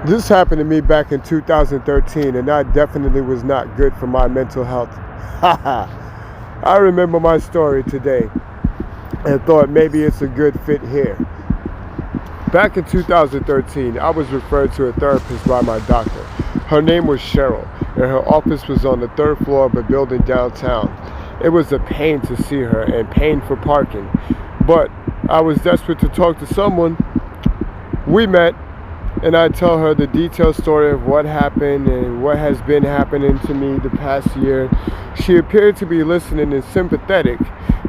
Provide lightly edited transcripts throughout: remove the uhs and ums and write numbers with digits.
This happened to me back in 2013, and that definitely was not good for my mental health. I remember my story today and thought maybe it's a good fit here. Back in 2013, I was referred to a therapist by my doctor. Her name was Sheryl, and her office was on the third floor of a building downtown. It was a pain to see her and pain for parking, but I was desperate to talk to someone. We met, and I tell her the detailed story of what happened and what has been happening to me the past year. She appeared to be listening and sympathetic.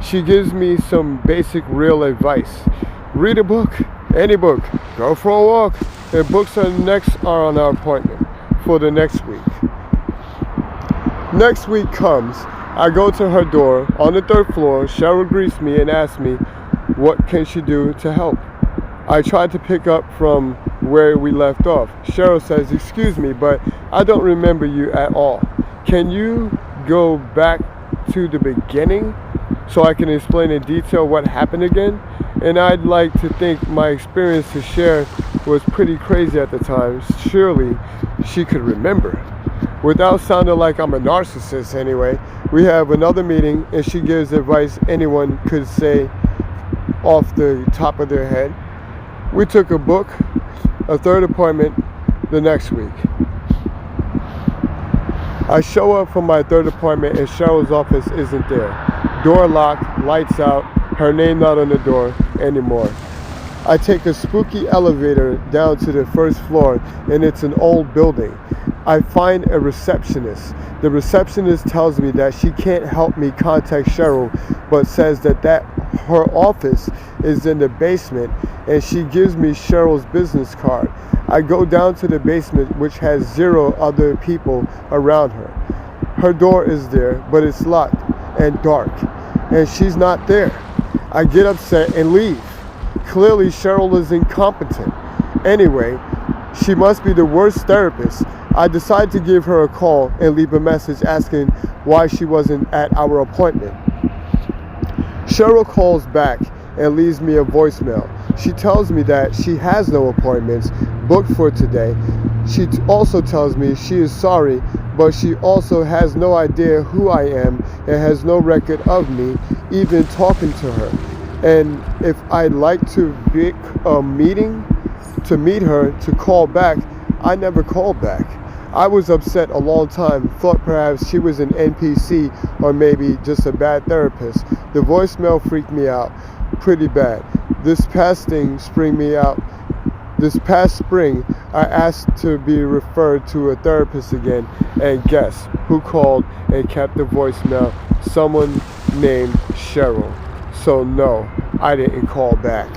She gives me some basic real advice. Read a book, any book, go for a walk, and books are on our appointment for the next week. Next week comes, I go to her door on the third floor. Sheryl greets me and asks me what can she do to help. I tried to pick up from where we left off. Sheryl says, "Excuse me, but I don't remember you at all. Can you go back to the beginning so I can explain in detail what happened again?" And I'd like to think my experience to share was pretty crazy at the time. Surely she could remember. Without sounding like I'm a narcissist anyway, we have another meeting and she gives advice anyone could say off the top of their head. We took a book, a third appointment the next week. I show up for my third appointment and Cheryl's office isn't there. Door locked, lights out, her name not on the door anymore. I take a spooky elevator down to the first floor and it's an old building. I find a receptionist. The receptionist tells me that she can't help me contact Sheryl, but says that her office is in the basement, and she gives me Cheryl's business card. I go down to the basement, which has 0 other people around her. Her door is there, but it's locked and dark, and she's not there. I get upset and leave. Clearly Sheryl is incompetent. Anyway, she must be the worst therapist. I decide to give her a call and leave a message asking why she wasn't at our appointment. Sheryl calls back and leaves me a voicemail. She tells me that she has no appointments booked for today. She also tells me she is sorry, but she also has no idea who I am and has no record of me even talking to her. And if I'd like to book a meeting to meet her to call back, I never called back. I was upset a long time, thought perhaps she was an NPC or maybe just a bad therapist. The voicemail freaked me out pretty bad. This past spring, I asked to be referred to a therapist again, and guess who called and kept the voicemail? Someone named Sheryl. So no, I didn't call back.